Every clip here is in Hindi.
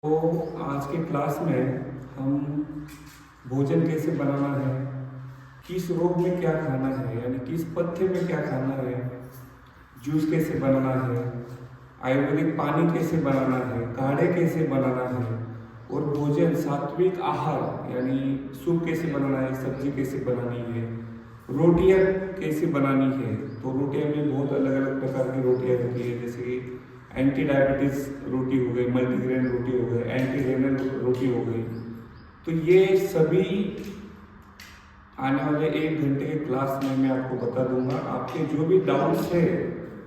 तो आज की क्लास में हम भोजन कैसे बनाना है, किस रोग में क्या खाना है, यानी किस पथ्य में क्या खाना है, जूस कैसे बनाना है, आयुर्वेदिक पानी कैसे बनाना है, काढ़े कैसे बनाना है, और भोजन सात्विक आहार यानी सूप कैसे बनाना है, सब्जी कैसे बनानी है, रोटियां कैसे बनानी है। तो रोटियां में बहुत अलग अलग प्रकार की रोटियां होती है, जैसे कि एंटी डायबिटीज़ रोटी हो गई, मल्टीग्रेन रोटी हो गई, एंटी रेनल रोटी हो गई। तो ये सभी आने वाले 1 घंटे के क्लास में मैं आपको बता दूंगा। आपके जो भी डाउट्स है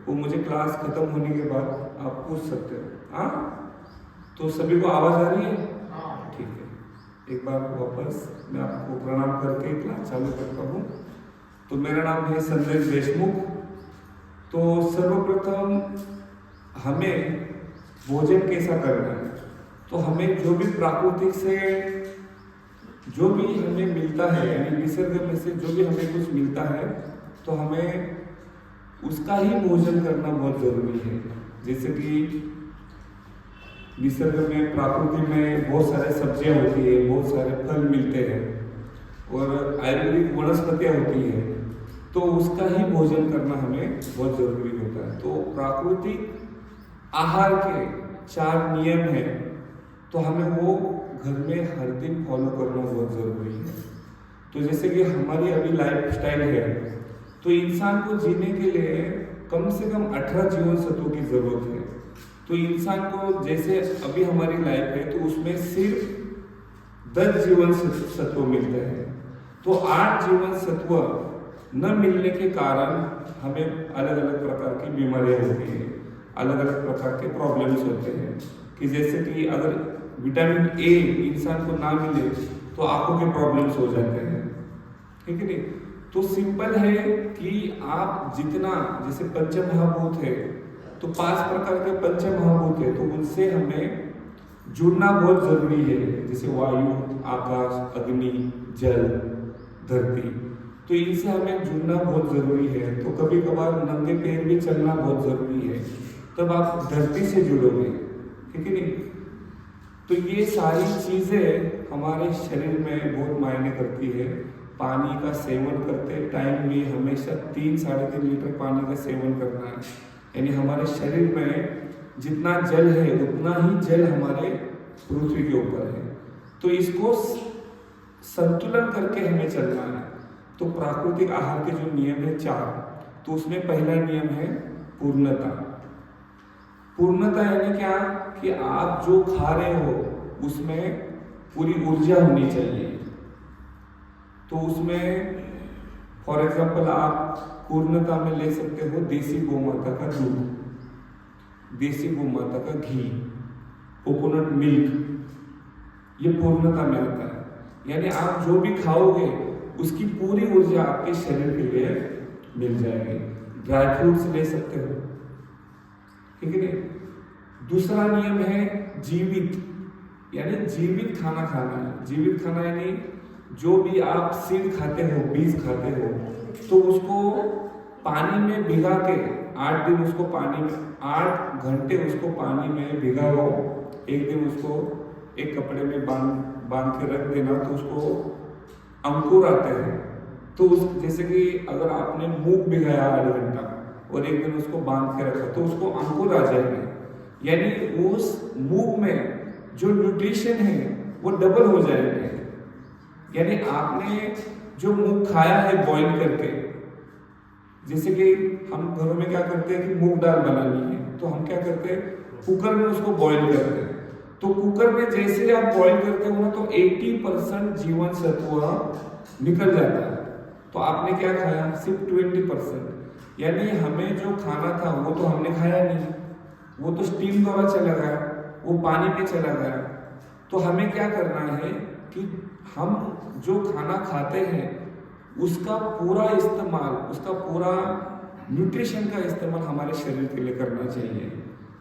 वो मुझे क्लास खत्म होने के बाद आप पूछ सकते हो। हाँ, तो सभी को आवाज़ आ रही है? ठीक है। एक बार वापस मैं आपको प्रणाम करके क्लास चालू करता हूँ। तो मेरा नाम है संजय देशमुख। तो सर्वप्रथम हमें भोजन कैसा करना है, तो हमें जो भी प्राकृतिक से जो भी हमें मिलता है, यानी निसर्ग में से जो भी हमें कुछ मिलता है, तो हमें उसका ही भोजन करना बहुत जरूरी है। जैसे कि निसर्ग में, प्रकृति में बहुत सारे सब्जियां होती है, बहुत सारे फल मिलते हैं और आयुर्वेदिक वनस्पतियां होती है, तो उसका ही भोजन करना हमें बहुत जरूरी होता है। तो प्राकृतिक आहार के 4 नियम हैं, तो हमें वो घर में हर दिन फॉलो करना बहुत ज़रूरी है। तो जैसे कि हमारी अभी लाइफ स्टाइल है, तो इंसान को जीने के लिए कम से कम 18 जीवन सत्वों की ज़रूरत है। तो इंसान को जैसे अभी हमारी लाइफ है, तो उसमें सिर्फ 10 जीवन सत्व मिलते हैं। तो 8 जीवन सत्व न मिलने के कारण हमें अलग अलग प्रकार की बीमारियां होती हैं, अलग अलग प्रकार के प्रॉब्लम्स होते हैं। कि जैसे कि अगर विटामिन ए इंसान को ना मिले तो आंखों के प्रॉब्लम्स हो जाते हैं, ठीक है नहीं? तो सिंपल है कि आप जितना, जैसे पंचमहाभूत है, तो 5 प्रकार के पंचमहाभूत है, तो उनसे हमें जुड़ना बहुत जरूरी है। जैसे वायु, आकाश, अग्नि, जल, धरती, तो इनसे हमें जुड़ना बहुत जरूरी है। तो कभी कभार नंगे पैर भी चलना बहुत जरूरी है, तब आप धरती से जुड़ोगे, ठीक है नहीं? तो ये सारी चीजें हमारे शरीर में बहुत मायने करती है। पानी का सेवन करते टाइम भी हमेशा 3-3.5 लीटर पानी का सेवन करना है। यानी हमारे शरीर में जितना जल है उतना ही जल हमारे पृथ्वी के ऊपर है, तो इसको संतुलन करके हमें चलना है। तो प्राकृतिक आहार के जो नियम है 4, तो उसमें पहला नियम है पूर्णता। पूर्णता यानी क्या कि आप जो खा रहे हो उसमें पूरी ऊर्जा होनी चाहिए। तो उसमें फॉर एग्जांपल आप पूर्णता में ले सकते हो देसी गौ माता का दूध, देसी गौ माता का घी, कोकोनट मिल्क, ये पूर्णता में आता है। यानी आप जो भी खाओगे उसकी पूरी ऊर्जा आपके शरीर के लिए मिल जाएगी। ड्राई फ्रूट्स ले सकते हो, ठीक है नहीं? दूसरा नियम है जीवित, यानी जीवित खाना खाना है। जीवित खाना यानी जो भी आप सीड खाते हो, बीज खाते हो, तो उसको पानी में भिगा के 8 दिन उसको पानी में, 8 घंटे उसको पानी में भिगाओ, एक दिन उसको एक कपड़े में बांध के रख देना, तो उसको अंकुर आते हैं। तो उस जैसे कि अगर आपने मूंग भिगाया 8 घंटा और एक दिन उसको बांध के रखा, तो उसको अंकुर आ जाएंगे। यानी उस मूंग में जो न्यूट्रिशन है वो डबल हो जाएंगे। यानी आपने जो मूंग खाया है बॉईल करके, जैसे कि हम घरों में क्या करते हैं कि मूंग दाल बनानी है, तो हम क्या करते हैं कुकर में उसको बॉईल करते हैं। तो कुकर में जैसे आप बॉईल करते हो ना, तो 80% जीवन सत्व निकल जाता है। तो आपने क्या खाया? सिर्फ 20%। यानी हमें जो खाना था वो तो हमने खाया नहीं, वो तो स्टीम द्वारा चला गया, वो पानी में चला गया। तो हमें क्या करना है कि हम जो खाना खाते हैं उसका पूरा इस्तेमाल, उसका पूरा न्यूट्रिशन का इस्तेमाल हमारे शरीर के लिए करना चाहिए।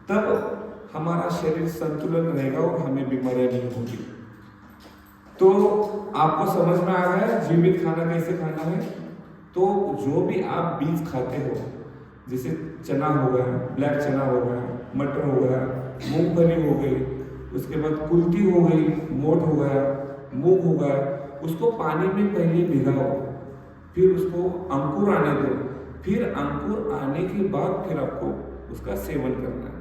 तब हमारा शरीर संतुलन रहेगा और हमें बीमारियां नहीं होगी। तो आपको समझ में आ गया जीवित खाना कैसे खाना है? तो जो भी आप बीज खाते हो, जैसे चना हो गया, ब्लैक चना हो गया, मटर हो गया, मूंगफली हो गई, उसके बाद कुल्थी हो गई, मोठ हो गया, मूंग हो गया, उसको पानी में पहले भिगाओ, फिर उसको अंकुर आने दो, फिर अंकुर आने के बाद फिर आपको उसका सेवन करना है।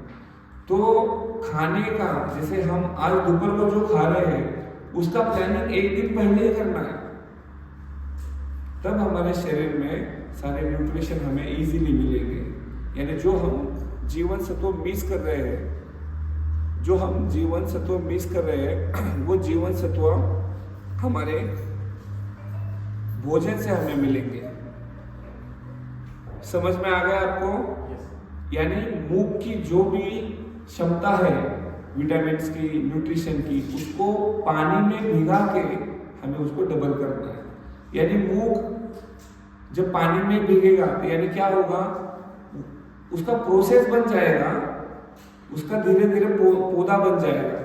तो खाने का, जैसे हम आज दोपहर को जो खा रहे हैं उसका प्लानिंग एक दिन पहले ही करना है, तब हमारे शरीर में सारे न्यूट्रिशन हमें इजीली मिलेंगे। यानी जो हम जीवन सत्व मिस कर रहे हैं, जो हम जीवन सत्व मिस कर रहे हैं वो जीवन सत्व हमारे भोजन से हमें मिलेंगे। समझ में आ गया आपको? यानी मूंग की जो भी क्षमता है विटामिन की, न्यूट्रिशन की, उसको पानी में भिगा के हमें उसको डबल करना है। यानी मूंग जब पानी में भीगेगा तो यानी क्या होगा, उसका प्रोसेस बन जाएगा, उसका धीरे धीरे पौधा बन जाएगा,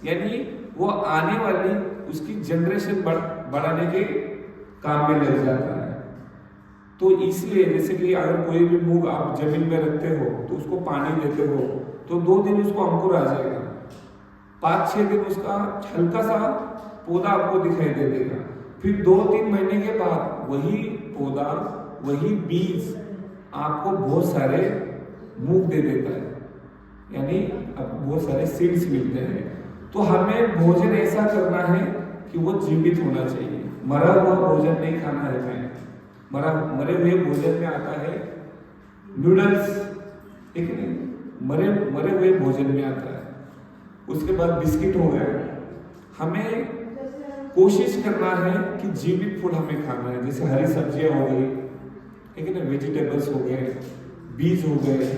यानी वो आने वाली उसकी जनरेशन बढ़ाने के काम में लग जाता है। तो इसलिए जैसे कि अगर कोई भी मूंग आप जमीन में रखते हो तो उसको पानी देते हो तो 2 दिन उसको अंकुर आ जाएगा, 5-6 दिन उसका हल्का सा पौधा आपको दिखाई दे देगा, फिर 2-3 महीने के बाद वही पौधा, वही बीज आपको बहुत सारे मूंग दे देता है, यानी आपको बहुत सारे सीड्स मिलते हैं। तो हमें भोजन ऐसा करना है कि वो जीवित होना चाहिए, मरा हुआ भोजन नहीं खाना है। मरे हुए भोजन में आता है नूडल्स, ठीक है, मरे हुए भोजन में आता है। उसके बाद बिस्किट हो गया। हमें कोशिश करना है कि जीवित फूड हमें खाना है, जैसे हरी सब्जियां हो गई, ठीक है ना, वेजिटेबल्स हो गए, बीज हो गए,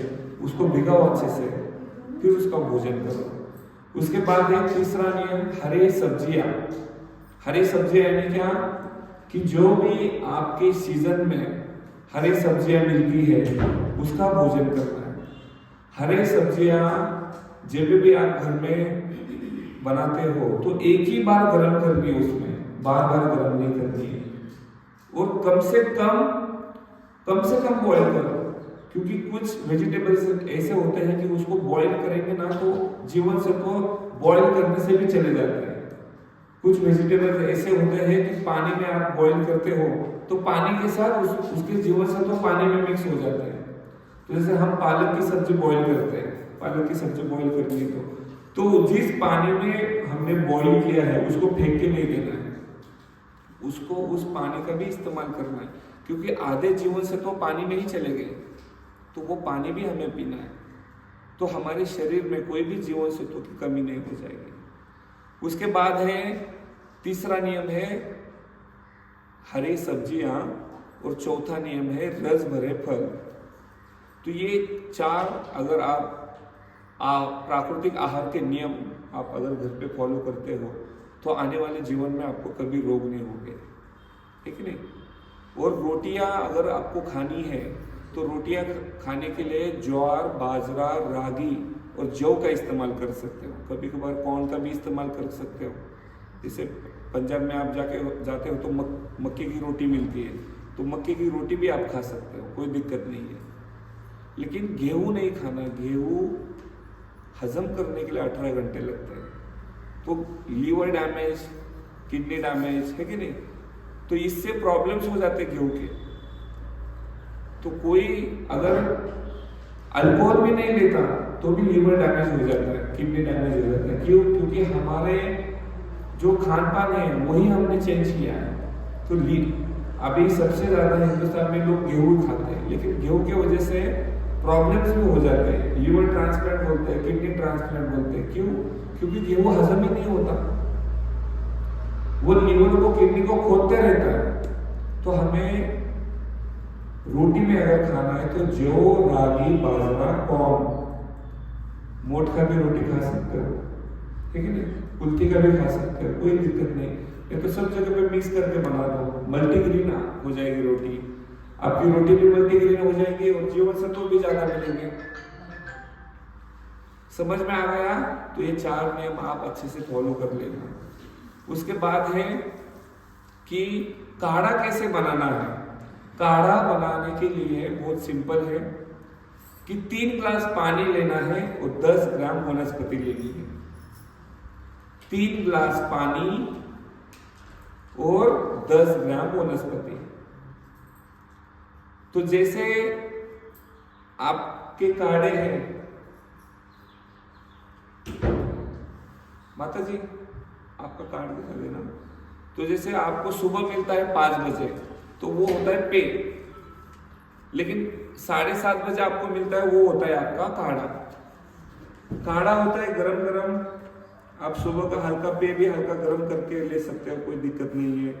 उसको भिगाओ अच्छे से, फिर उसका भोजन करो। उसके बाद एक तीसरा नियम, हरी सब्जियां। हरी सब्जियां यानी क्या कि जो भी आपके सीजन में हरी सब्जियां मिलती है उसका भोजन करना है। हरी सब्जियां जब भी आप घर में बनाते हो तो एक ही बार गर्म करनी है, उसमें बार बार गर्म नहीं करनी है, और कम से कम बॉईल करो, क्योंकि कुछ वेजिटेबल्स ऐसे होते हैं कि उसको बॉईल करेंगे ना तो जीवन सत्व बॉईल करने से भी चले जाते हैं। कुछ वेजिटेबल्स ऐसे होते हैं कि पानी में आप बॉईल करते हो तो पानी के साथ उसके जीवन सत्व पानी में मिक्स हो जाते हैं। तो जैसे हम पालक की सब्जी बॉईल करते हैं, पालक की सब्जी बॉईल करनी है तो जिस पानी में हमने बॉईल किया है उसको फेंक के नहीं देना है, उसको उस पानी का भी इस्तेमाल करना है, क्योंकि आधे जीवन सत्व पानी में ही चले गए, तो वो पानी भी हमें पीना है, तो हमारे शरीर में कोई भी जीवन सत्व की कमी नहीं हो जाएगी। उसके बाद है तीसरा नियम है हरी सब्जियां, और चौथा नियम है रस भरे फल। तो ये 4 अगर आप प्राकृतिक आहार के नियम आप अगर घर पे फॉलो करते हो तो आने वाले जीवन में आपको कभी रोग नहीं होंगे, ठीक है नहीं। और रोटियां अगर आपको खानी है तो रोटियां खाने के लिए ज्वार, बाजरा, रागी और जौ का इस्तेमाल कर सकते हो, कभी कभार कॉर्न का भी इस्तेमाल कर सकते हो। जैसे पंजाब में आप जाते हो तो मक्के की रोटी मिलती है, तो मक्के की रोटी भी आप खा सकते हो, कोई दिक्कत नहीं है। लेकिन गेहूं नहीं खाना, गेहूं हजम करने के लिए 18 घंटे लगते हैं, तो लीवर डैमेज, किडनी डैमेज है कि नहीं, तो इससे प्रॉब्लम्स हो जाते हैं गेहूं के। तो कोई अगर अल्कोहल भी नहीं लेता तो भी लीवर डैमेज हो जाता है, किडनी डैमेज हो जाता है। क्यों? क्योंकि हमारे जो खान पान है वही हमने चेंज किया है। तो अभी सबसे ज्यादा हिंदुस्तान में लोग गेहूं खाते हैं, लेकिन गेहूं की वजह से प्रॉब्लम्स भी हो जाते हैं, लीवर ट्रांसप्लांट बोलते हैं, किडनी ट्रांसप्लांट बोलते हैं। क्यों? क्योंकि गेहूं हजम ही नहीं होता, वो लीवर को, किडनी को खोदते रहता है। तो हमें रोटी में अगर खाना है तो जौ, रागी, बाजरा, कॉर्न, मोठ का भी रोटी खा सकते हो, ठीक है ना, कुल्थी का भी खा सकते हो, कोई दिक्कत नहीं। ये तो सब जगह पे मिक्स करके बना दो, मल्टीग्रेन हो जाएगी रोटी, आपकी रोटी भी मल्टीग्रेन हो जाएगी और जीवन सत्व भी ज्यादा मिलेंगे। समझ में आ गया? तो ये 4 नियम आप अच्छे से फॉलो कर लेना। उसके बाद है कि काढ़ा कैसे बनाना है। काढ़ा बनाने के लिए बहुत सिंपल है कि 3 ग्लास पानी लेना है और 10 ग्राम वनस्पति लेनी है। 3 ग्लास पानी और 10 ग्राम वनस्पति। तो जैसे आपके काढ़े हैं, माता जी आपका कार्ड दिखा देना। तो जैसे आपको सुबह मिलता है 5 बजे, तो वो होता है पेय, लेकिन 7:30 बजे आपको मिलता है, वो होता है आपका काढ़ा। काढ़ा होता है गरम गरम, आप सुबह का हल्का पेय भी हल्का गरम करके ले सकते हो, कोई दिक्कत नहीं है।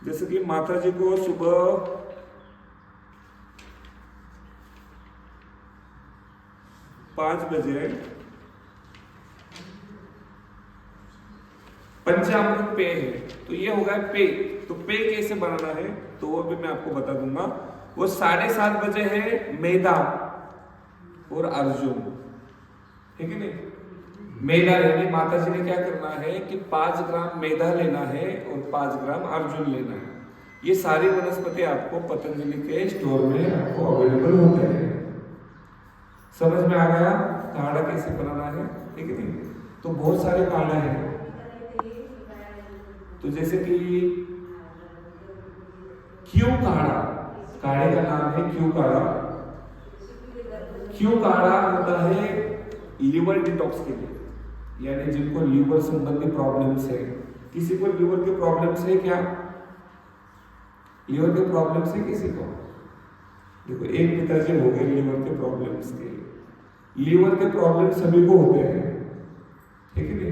जैसे कि माता जी को सुबह 5 बजे पंचामृत पेय है, तो ये होगा पेय। तो पेय कैसे बनाना है तो वो भी मैं आपको बता दूंगा। वो 7:30 बजे है मैदा और अर्जुन, ठीक है नहीं। मैदा यानी माता जी ने क्या करना है कि 5 ग्राम मैदा लेना है और 5 ग्राम अर्जुन लेना है। ये सारी वनस्पति आपको पतंजलि के स्टोर में आपको अवेलेबल होते हैं। समझ में आ गया काढ़ा कैसे बनाना है, ठीक है नहीं। तो बहुत सारे काढ़ा है, तो जैसे कि क्यों काढ़ा, काढ़े का नाम है क्यों काढ़ा। क्यों काढ़ा होता है लीवर डिटॉक्स के लिए, यानी जिनको लीवर संबंधी प्रॉब्लम्स है। किसी को लीवर के प्रॉब्लम्स है क्या? लीवर के प्रॉब्लम्स है किसी को? देखो एक पिताजी हो गए लीवर के प्रॉब्लम्स के। लीवर के प्रॉब्लम सभी को होते हैं, ठीक है,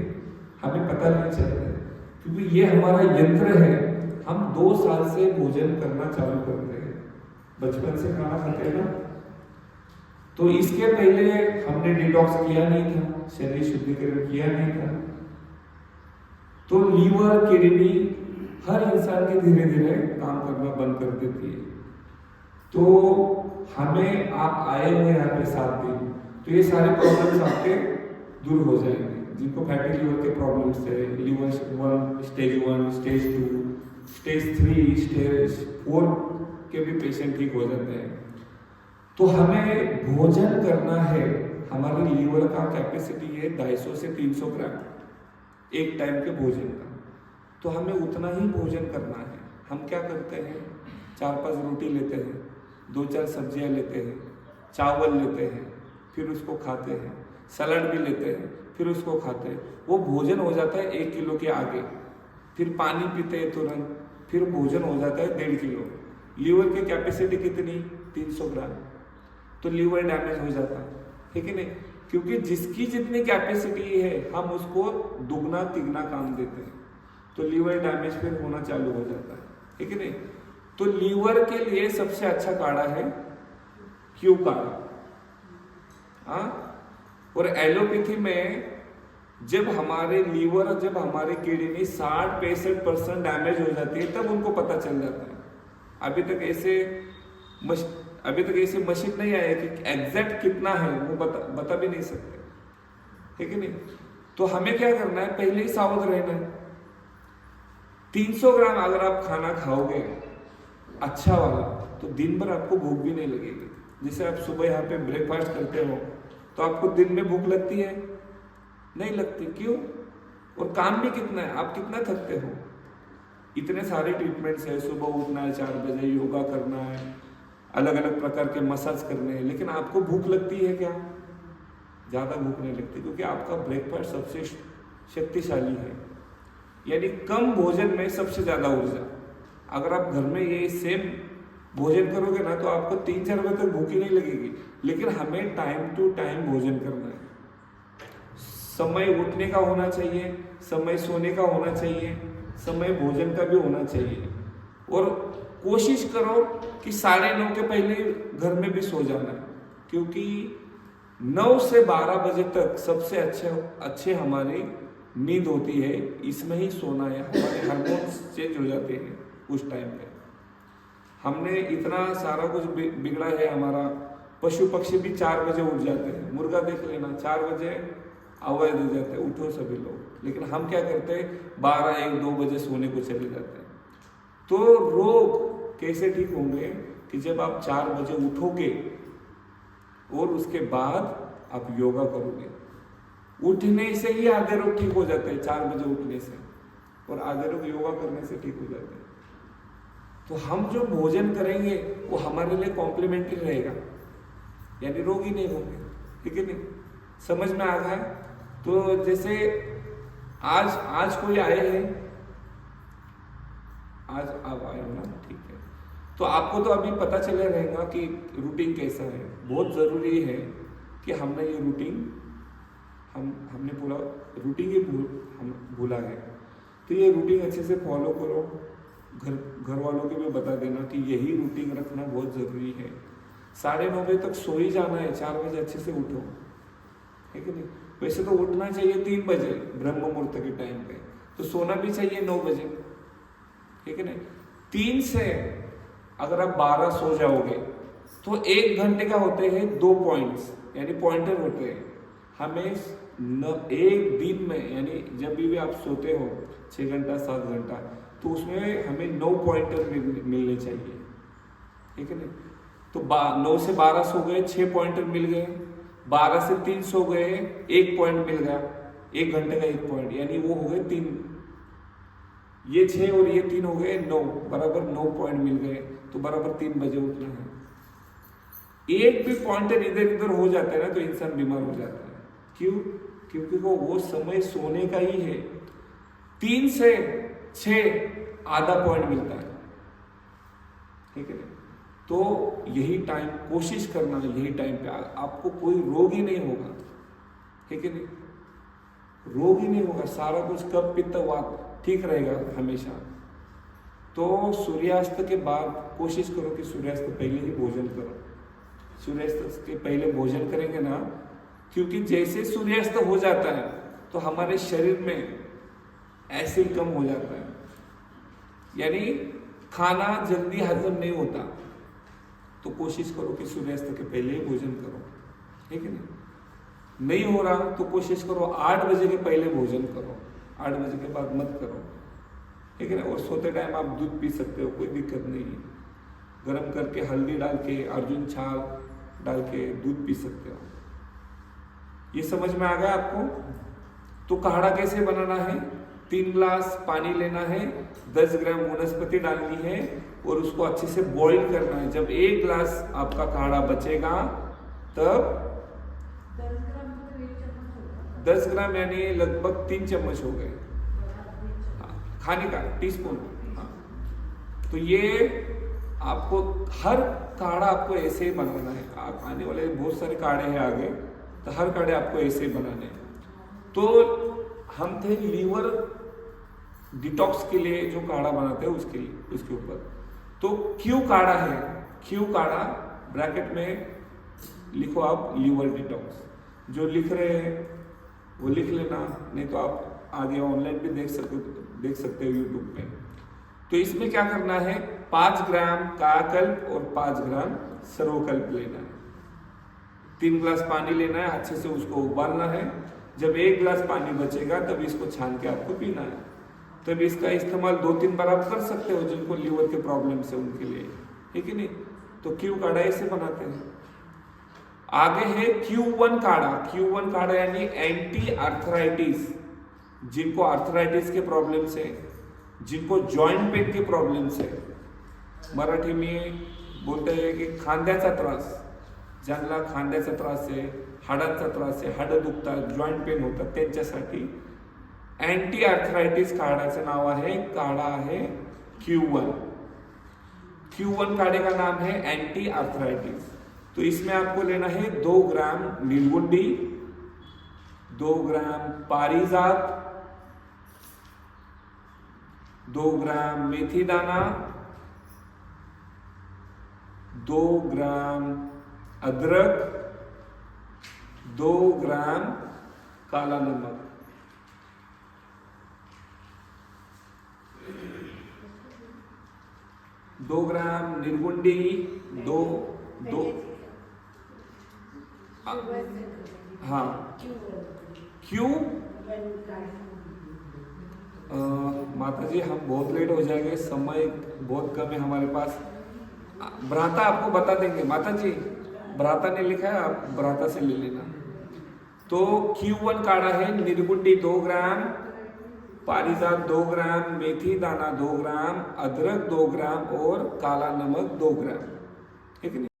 हमें पता नहीं चलता है, क्योंकि ये हमारा यंत्र है। हम 2 साल से भोजन करना चालू करते हैं, बचपन से खाना खाते हैं ना, तो इसके पहले हमने डिटॉक्स किया नहीं था, शरीर शुद्धिकरण किया नहीं था। तो लीवर किडनी हर इंसान के धीरे धीरे काम करना बंद कर देती है। तो हमें आप आए हुए यहाँ पे 7 दिन, तो ये सारे प्रॉब्लम्स आपके दूर हो जाएंगे। जिनको फैटी लीवर के प्रॉब्लम्स है, liver 1 stage 1 stage 2 stage 3 stage 4 के भी पेशेंट ठीक हो जाते हैं। तो हमें भोजन करना है, हमारी लीवर का कैपेसिटी है 250 से 300 ग्राम एक टाइम के भोजन का। तो हमें उतना ही भोजन करना है। हम क्या करते हैं, 4-5 रोटी लेते हैं, 2-4 सब्जियां लेते हैं, चावल लेते हैं, फिर उसको खाते हैं, सलाद भी लेते हैं, फिर उसको खाते हैं। वो भोजन हो जाता है 1 किलो के आगे। फिर पानी पीते हैं तुरंत, फिर भोजन हो जाता है 1.5 किलो। लीवर की कैपेसिटी कितनी? 300 ग्राम। तो लीवर डैमेज हो जाता है, ठीक है नहीं, क्योंकि जिसकी जितनी कैपेसिटी है हम उसको दुगना तिगना काम देते हैं, तो लीवर डैमेज फिर होना चालू हो जाता है, ठीक है नहीं। तो लीवर के लिए सबसे अच्छा काढ़ा है क्यों काढ़ा। हाँ, और एलोपैथी में जब हमारे लीवर, जब हमारे किडनी 60-65% डैमेज हो जाती है, तब उनको पता चल जाता है। अभी तक ऐसे मशीन नहीं आया कि एग्जैक्ट कितना है वो बता भी नहीं सकते, ठीक है नहीं। तो हमें क्या करना है, पहले ही सावध रहना है। 300 ग्राम अगर आप खाना खाओगे अच्छा वाला, तो दिन भर आपको भूख भी नहीं लगेगी। जैसे आप सुबह यहाँ पे ब्रेकफास्ट करते हो, तो आपको दिन में भूख लगती है? नहीं लगती। क्यों? और काम भी कितना है, आप कितना थकते हो। इतने सारे ट्रीटमेंट्स है, सुबह उठना है 4 बजे, योगा करना है, अलग अलग प्रकार के मसाज करने हैं, लेकिन आपको भूख लगती है क्या? ज़्यादा भूख नहीं लगती, क्योंकि आपका ब्रेकफास्ट सबसे शक्तिशाली है, यानी कम भोजन में सबसे ज़्यादा ऊर्जा। अगर आप घर में ये सेम भोजन करोगे ना, तो आपको 3-4 बजे तक भूख ही नहीं लगेगी। लेकिन हमें टाइम टू टाइम भोजन करना है। समय उठने का होना चाहिए, समय सोने का होना चाहिए, समय भोजन का भी होना चाहिए। और कोशिश करो कि 9:30 के पहले घर में भी सो जाना है, क्योंकि 9 से 12 बजे तक सबसे अच्छे हमारी नींद होती है। इसमें ही सोना है, हमारे हार्मोन्स चेंज हो जाते हैं उस टाइम पे। हमने इतना सारा कुछ बिगड़ा है हमारा। पशु पक्षी भी 4 बजे उठ जाते हैं। मुर्गा देख लेना, 4 बजे आवाज दे जाते हैं, उठो सभी लोग। लेकिन हम क्या करते हैं, 12-1-2 बजे सोने को चले जाते हैं। तो रोग कैसे ठीक होंगे कि जब आप 4 बजे उठोगे और उसके बाद आप योगा करोगे। उठने से ही आधे रोग ठीक हो जाते हैं, 4 बजे उठने से, और आधे रोग योगा करने से ठीक हो जाते हैं। तो हम जो भोजन करेंगे वो हमारे लिए कॉम्प्लीमेंट्री रहेगा, यानी रोग ही नहीं होंगे, ठीक है नहीं? समझ में आ गया? तो जैसे आज कोई आए हैं, आज आप आए हो ना, ठीक है। तो आपको तो अभी पता चले रहेगा कि रूटीन कैसा है। बहुत ज़रूरी है कि हमने ये रूटीन हमने पूरा रूटीन ही हम भूला है। तो ये रूटीन अच्छे से फॉलो करो। घर वालों के भी बता देना कि यही रूटीन रखना बहुत ज़रूरी है। 9:30 बजे तक सो ही जाना है, 4 बजे अच्छे से उठो, है कि नहीं? वैसे तो उठना चाहिए 3 बजे ब्रह्म मुहूर्त के टाइम पे, तो सोना भी चाहिए 9 बजे, ठीक है नहीं? 3 से अगर आप 12 सो जाओगे तो 1 घंटे का होते हैं 2 पॉइंट्स, यानी पॉइंटर होते हैं। हमें एक दिन में, यानी जब भी आप सोते हो 6 घंटा 7 घंटा, तो उसमें हमें 9 पॉइंटर मिलने चाहिए, ठीक है नहीं? तो 9 से 12 सो गए, 6 पॉइंटर मिल गए। 12 से 3 सो गए, 1 पॉइंट मिल गया, 1 घंटे का 1 पॉइंट, यानी वो हो गए 3। ये 6 और ये 3 हो गए 9, बराबर 9 पॉइंट मिल गए, तो बराबर 3 बजे उठना है। एक भी पॉइंटर इधर उधर हो जाता है ना तो इंसान बीमार हो जाता है। क्यों? क्योंकि वो समय सोने का ही है। 3 से 6 आधा पॉइंट मिलता है, ठीक है? तो यही टाइम कोशिश करना, यही टाइम पे आपको कोई रोग ही नहीं होगा, ठीक है नहीं? रोग ही नहीं होगा, सारा कुछ कफ पित्त वात ठीक रहेगा हमेशा। तो सूर्यास्त के बाद कोशिश करो कि सूर्यास्त पहले ही भोजन करो। सूर्यास्त के पहले भोजन करेंगे ना, क्योंकि जैसे सूर्यास्त हो जाता है तो हमारे शरीर में एसिड कम हो जाता है, यानी खाना जल्दी हजम नहीं होता। तो कोशिश करो कि सूर्यास्त के पहले ही भोजन करो, ठीक है नहीं हो रहा तो कोशिश करो 8 बजे के पहले भोजन करो, 8 बजे के बाद मत करो, ठीक है ना? और सोते टाइम आप दूध पी सकते हो, कोई दिक्कत नहीं है। गर्म करके हल्दी डाल के, अर्जुन छाल डाल के दूध पी सकते हो। ये समझ में आ गया आपको? तो काढ़ा कैसे बनाना है? 3 ग्लास पानी लेना है, 10 ग्राम वनस्पति डालनी है और उसको अच्छे से बॉईल करना है। जब 1 ग्लास आपका काढ़ा बचेगा तब 10 ग्राम यानी लगभग 3 चम्मच हो गए, खाने का टीस्पून। तो ये आपको हर काढ़ा आपको ऐसे ही बनाना है। आप आने वाले बहुत सारे काढ़े हैं आगे, तो हर काढ़े आपको ऐसे ही बनाने हैं। तो हम थे लीवर डिटॉक्स के लिए जो काढ़ा बनाते हैं उसके लिए, उसके ऊपर। तो क्यों काढ़ा है? क्यों काढ़ा ब्रैकेट में लिखो आप, लीवर डिटॉक्स। जो लिख रहे हैं वो लिख लेना, नहीं तो आप आगे ऑनलाइन भी देख सकते हो यूट्यूब पे। तो इसमें क्या करना है? 5 ग्राम कायाकल्प और 5 ग्राम सर्वकल्प लेना है। 3 ग्लास पानी लेना है, अच्छे से उसको उबालना है। जब 1 ग्लास पानी बचेगा तब इसको छान के आपको पीना है। तब इसका इस्तेमाल 2-3 बार आप कर सकते हो जिनको लीवर के प्रॉब्लम है उनके लिए, ठीक है नहीं? तो क्यू काढ़ा ऐसे बनाते हैं। आगे है Q1 काढ़ा। Q1 काढ़ा यानी एंटी आर्थराइटिस। जिनको आर्थराइटिस के प्रॉब्लम से, जिनको जॉइंट पेन के प्रॉब्लम से, मराठी में बोलते हैं की खांद्याचा त्रास, ज्यांना खांद्याचा त्रास आहे, हाडांचा त्रास आहे, हाडं दुखतात, जॉइंट पेन होतात, त्यांच्यासाठी एंटी आर्थराइटिस काढ़ाचं नाव आहे, काढ़ा आहे Q1। Q1 काढ़े का नाम है एंटी आर्थराइटिस। तो इसमें आपको लेना है 2 ग्राम नीलगुंडी, 2 ग्राम पारिजात, 2 ग्राम मेथी दाना, 2 ग्राम अदरक, 2 ग्राम काला नमक। दो ग्राम निर्गुंडी, दो हाँ क्यों माता जी हम बहुत लेट हो जाएंगे, समय बहुत कम है हमारे पास। भ्राता आपको बता देंगे। माता जी भ्राता ने लिखा है, आप भ्राता से ले लेना। तो Q1 काढ़ा है निर्गुंडी 2 ग्राम, पारिजात 2 ग्राम, मेथी दाना 2 ग्राम, अदरक 2 ग्राम और काला नमक 2 ग्राम, ठीक है।